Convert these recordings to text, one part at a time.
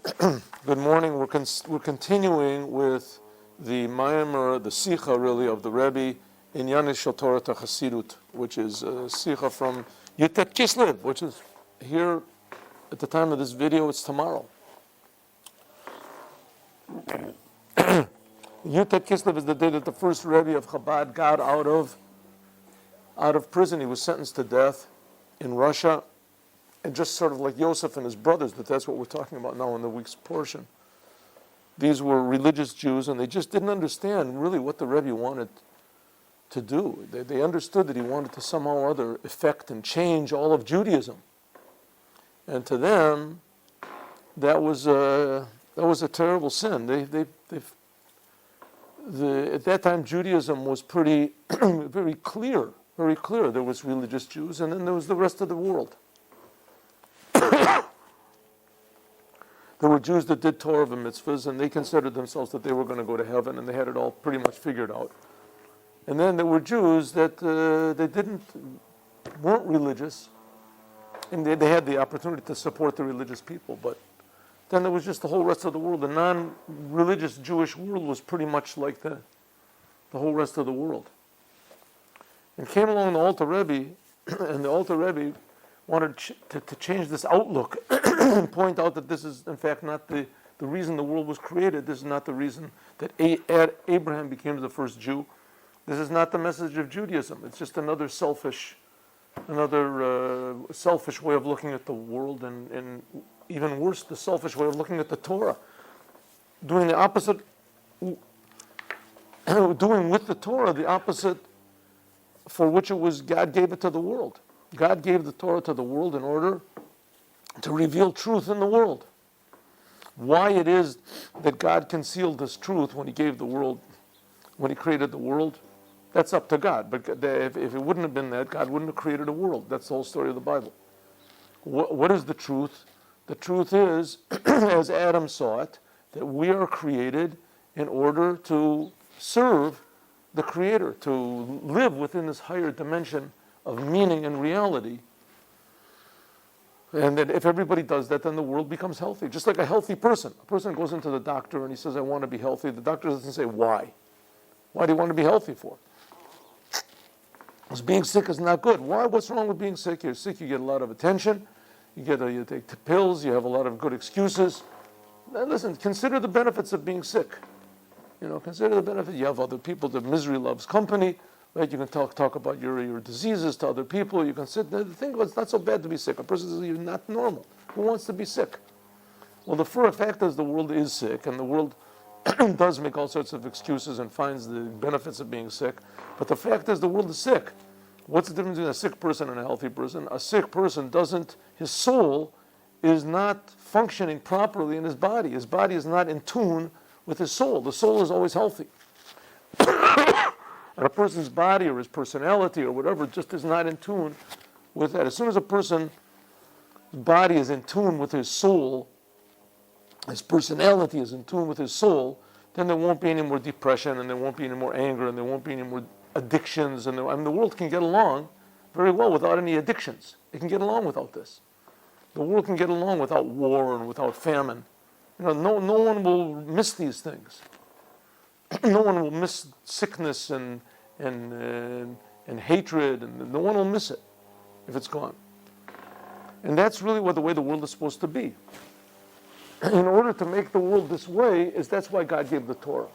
Good morning. We're continuing with the Maimer, the Sicha really of the Rebbe in Yanish Torah to Chassidut, which is a Sicha from Yutet Kislev, which is here at the time of this video. It's tomorrow. Yutet Kislev is the day that the first Rebbe of Chabad got out of prison. He was sentenced to death in Russia. And just sort of like Yosef and his brothers, but that's what we're talking about now in the week's portion. These were religious Jews, and they just didn't understand really what the Rebbe wanted to do. They understood that he wanted to somehow or other affect and change all of Judaism. And to them, that was a terrible sin. At that time, Judaism was pretty, very clear. There was religious Jews, and then there was the rest of the world. There were Jews that did Torah and mitzvahs, and they considered themselves that they were going to go to heaven, and they had it all pretty much figured out. And then there were Jews that weren't religious, and they had the opportunity to support the religious people. But then there was just the whole rest of the world. The non-religious Jewish world was pretty much like the whole rest of the world. And came along the Alter Rebbe, and the Alter Rebbe wanted to change this outlook and point out that this is, in fact, not the reason the world was created. This is not the reason that Abraham became the first Jew. This is not the message of Judaism. It's just another selfish way of looking at the world, and even worse, the selfish way of looking at the Torah. Doing the opposite, doing with the Torah the opposite for which it was God gave it to the world. God gave the Torah to the world in order to reveal truth in the world. Why it is that God concealed this truth when He gave the world, when He created the world, that's up to God. But if it wouldn't have been that, God wouldn't have created a world. That's the whole story of the Bible. What is the truth? The truth is, as Adam saw it, that we are created in order to serve the Creator, to live within this higher dimension of meaning and reality. And that if everybody does that, then the world becomes healthy. Just like a healthy person. A person goes into the doctor and he says, I want to be healthy. The doctor doesn't say, why? Why do you want to be healthy for? Because being sick is not good. Why? What's wrong with being sick? You're sick, you get a lot of attention. You take pills, you have a lot of good excuses. Now listen, consider the benefits of being sick. Consider the benefit. You have other people. The misery loves company. Right? You can talk about your diseases to other people. You can sit there. The thing is, it's not so bad to be sick. A person says, you're not normal. Who wants to be sick? Well, the fact is the world is sick, and the world does make all sorts of excuses and finds the benefits of being sick. But the fact is the world is sick. What's the difference between a sick person and a healthy person? A sick person his soul is not functioning properly in his body. His body is not in tune with his soul. The soul is always healthy. And a person's body or his personality or whatever just is not in tune with that. As soon as a person's body is in tune with his soul, his personality is in tune with his soul, then there won't be any more depression, and there won't be any more anger, and there won't be any more addictions. And the world can get along very well without any addictions. It can get along without this. The world can get along without war and without famine. No one will miss these things. No one will miss sickness and hatred, and no one will miss it if it's gone. And that's really the way the world is supposed to be. In order to make the world this way, that's why God gave the Torah.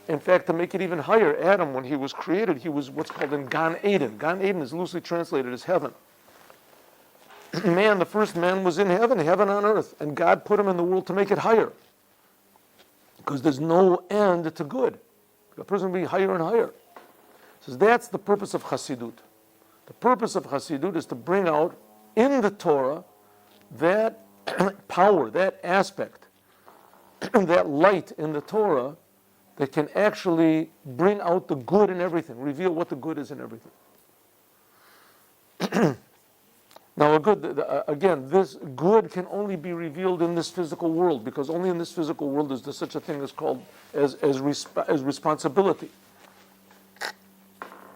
In fact, to make it even higher, Adam, when he was created, he was what's called in Gan Eden. Gan Eden is loosely translated as heaven. The first man was in heaven on earth, and God put him in the world to make it higher. Because there's no end to good. The person will be higher and higher. So that's the purpose of Chassidut. The purpose of Chassidut is to bring out in the Torah that power, that aspect, that light in the Torah that can actually bring out the good in everything, reveal what the good is in everything. Now, this good can only be revealed in this physical world, because only in this physical world is there such a thing as responsibility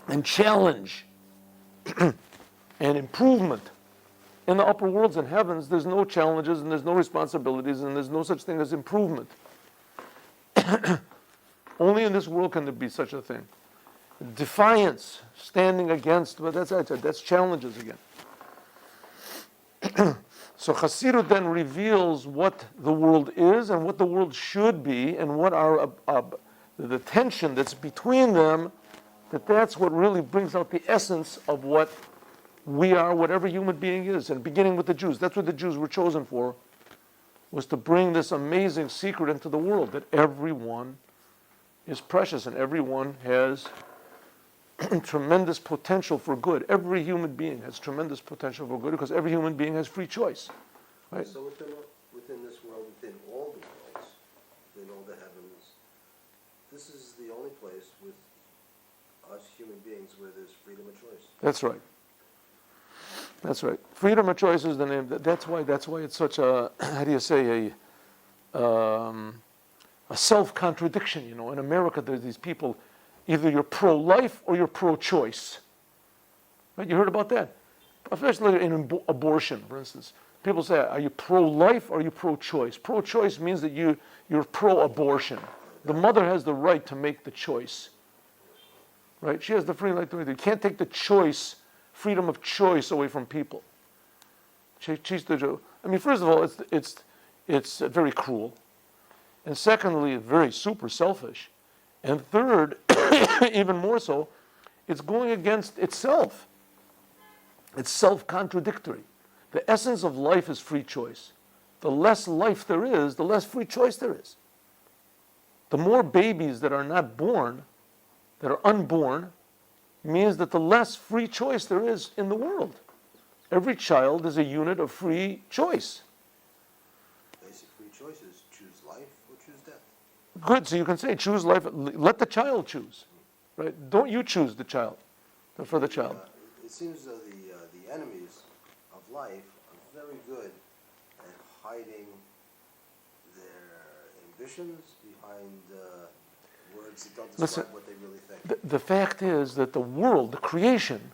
and challenge and improvement In the upper worlds and heavens, there's no challenges and there's no responsibilities and there's no such thing as improvement. Only in this world can there be such a thing. Defiance, standing against, but that's challenges again. So Hasidut then reveals what the world is and what the world should be, and what are the tension that's between them. That's what really brings out the essence of what we are, what every human being is. And beginning with the Jews, that's what the Jews were chosen for, was to bring this amazing secret into the world, that everyone is precious and everyone has tremendous potential for good. Every human being has tremendous potential for good because every human being has free choice. Right? So within this world, within all the worlds, within all the heavens, this is the only place with us human beings where there's freedom of choice. That's right. That's right. Freedom of choice is the name. That's why it's such a, how do you say, a self-contradiction. In America, there's these people, either you're pro-life or you're pro-choice. Right? You heard about that? Especially in abortion, for instance. People say, are you pro-life or are you pro-choice? Pro-choice means that you're pro-abortion. The mother has the right to make the choice. Right? She has the free right to make it. You can't take the choice, freedom of choice, away from people. First of all, it's very cruel. And secondly, very super selfish. And third, even more so, it's going against itself. It's self-contradictory. The essence of life is free choice. The less life there is, the less free choice there is. The more babies that are not born, that are unborn, means that the less free choice there is in the world. Every child is a unit of free choice. Basic free choices: choose life or choose death. Good, so you can say choose life. Let the child choose, right? Don't you choose the child, for the child. It seems as though the enemies of life are very good at hiding their ambitions behind words that don't describe what they really think. The fact is that the world, the creation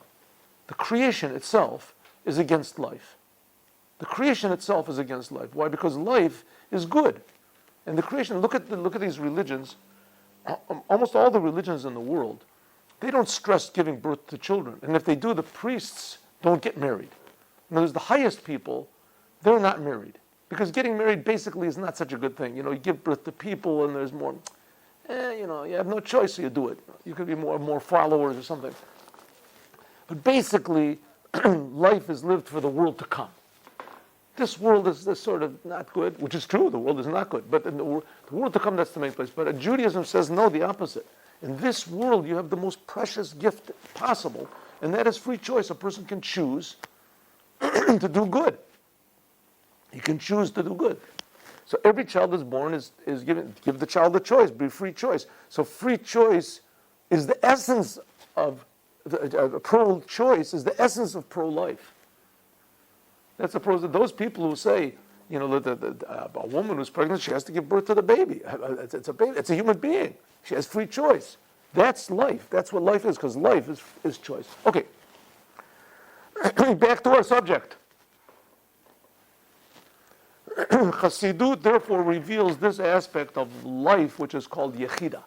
itself is against life. The creation itself is against life. Why? Because life is good. And the creation, look at these religions, almost all the religions in the world, they don't stress giving birth to children. And if they do, the priests don't get married. In other words, the highest people, they're not married. Because getting married basically is not such a good thing. You give birth to people and there's more, you have no choice, so you do it. You could be more followers or something. But basically, life is lived for the world to come. This world is sort of not good, which is true, the world is not good. But in the world to come, that's the main place. But Judaism says no, the opposite. In this world, you have the most precious gift possible, and that is free choice. A person can choose to do good. He can choose to do good. So every child that's born is given, give the child the choice, be free choice. So free choice is the essence of, pro-choice is the essence of pro-life. That's opposed to those people who say, a woman who's pregnant, she has to give birth to the baby. It's a baby. It's a human being. She has free choice. That's life. That's what life is, because life is choice. Okay. Back to our subject. Chassidut therefore reveals this aspect of life, which is called Yechida.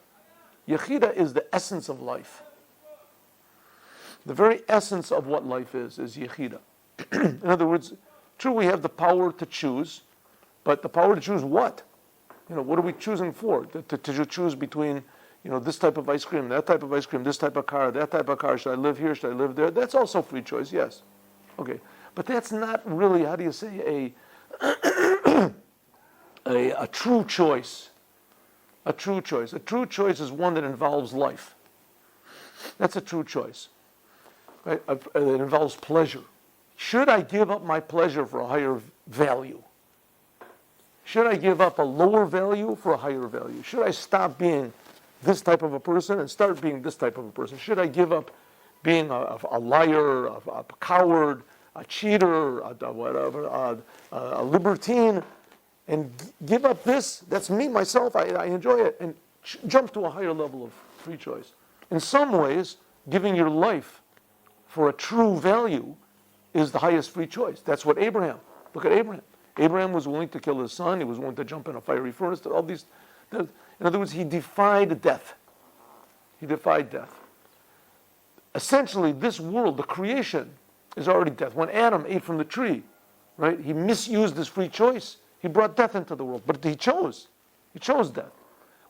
Yechida is the essence of life. The very essence of what life is Yechida. In other words, true, we have the power to choose, but the power to choose what? What are we choosing for? To choose between, this type of ice cream, that type of ice cream, this type of car, that type of car. Should I live here? Should I live there? That's also free choice, yes. Okay. But that's not really, how do you say, a true choice. A true choice. A true choice is one that involves life. That's a true choice. Right? It involves pleasure. Should I give up my pleasure for a higher value? Should I give up a lower value for a higher value? Should I stop being this type of a person and start being this type of a person? Should I give up being a liar, a coward, a cheater, a libertine, and give up this? That's me, myself, I enjoy it, and jump to a higher level of free choice. In some ways, giving your life for a true value is the highest free choice. That's what Abraham, look at Abraham. Abraham was willing to kill his son. He was willing to jump in a fiery furnace. All these, in other words, he defied death. He defied death. Essentially, this world, the creation, is already death. When Adam ate from the tree, right, he misused his free choice. He brought death into the world, but he chose. He chose death.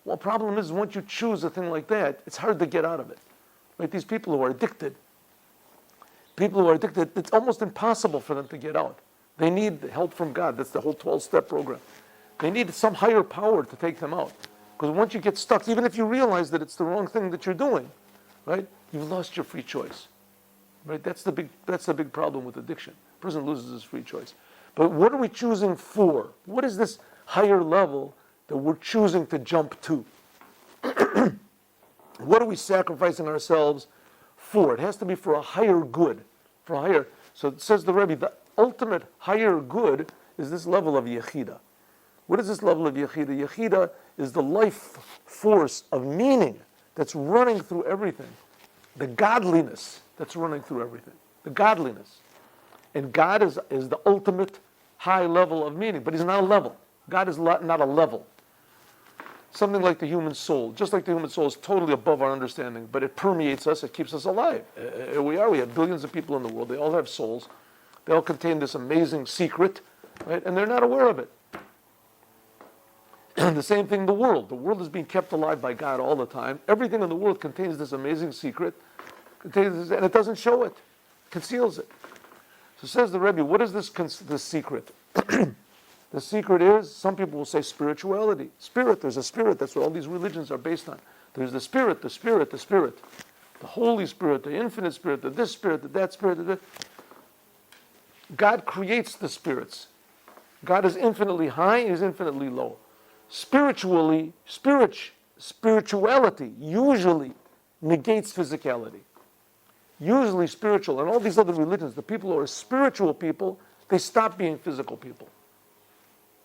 Well, the problem is, once you choose a thing like that, it's hard to get out of it. Right? These people who are addicted, it's almost impossible for them to get out. They need help from God. That's the whole 12-step program. They need some higher power to take them out. Because once you get stuck, even if you realize that it's the wrong thing that you're doing, right, you've lost your free choice. Right? That's the big problem with addiction. A person loses his free choice. But what are we choosing for? What is this higher level that we're choosing to jump to? What are we sacrificing ourselves for? It has to be for a higher good. For a higher. So it says the Rebbe, the ultimate higher good is this level of Yechida. What is this level of Yechida? Yechida is the life force of meaning that's running through everything. The godliness that's running through everything. The godliness. And God is the ultimate high level of meaning, but he's not a level. God is not a level. Something like the human soul. Just like the human soul is totally above our understanding, but it permeates us, it keeps us alive. Here we have billions of people in the world, they all have souls. They all contain this amazing secret, right? And they're not aware of it. The same thing, the world. The world is being kept alive by God all the time. Everything in the world contains this amazing secret, and it doesn't show it, conceals it. So says the Rebbe, what is this secret? The secret is, some people will say spirituality. Spirit, there's a spirit. That's what all these religions are based on. There's the spirit, the spirit, the spirit. The Holy Spirit, the infinite spirit, the this spirit, the that spirit, the that. God creates the spirits. God is infinitely high, He is infinitely low. Spirituality usually negates physicality. Usually spiritual, and all these other religions, the people who are spiritual people, they stop being physical people.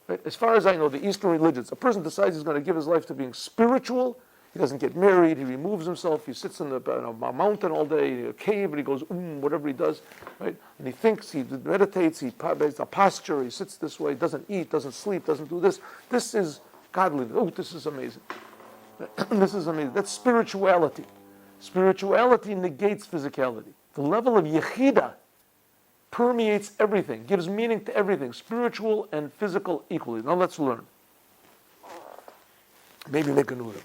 Right? As far as I know, the Eastern religions, a person decides he's going to give his life to being spiritual. He doesn't get married. He removes himself. He sits in a mountain all day, in a cave, and he goes, whatever he does, right? And he thinks, he meditates, he has a posture, he sits this way, doesn't eat, doesn't sleep, doesn't do this. This is godliness. Oh, this is amazing. This is amazing. That's spirituality. Spirituality negates physicality. The level of Yechida permeates everything, gives meaning to everything, spiritual and physical equally. Now let's learn. Maybe make a new one.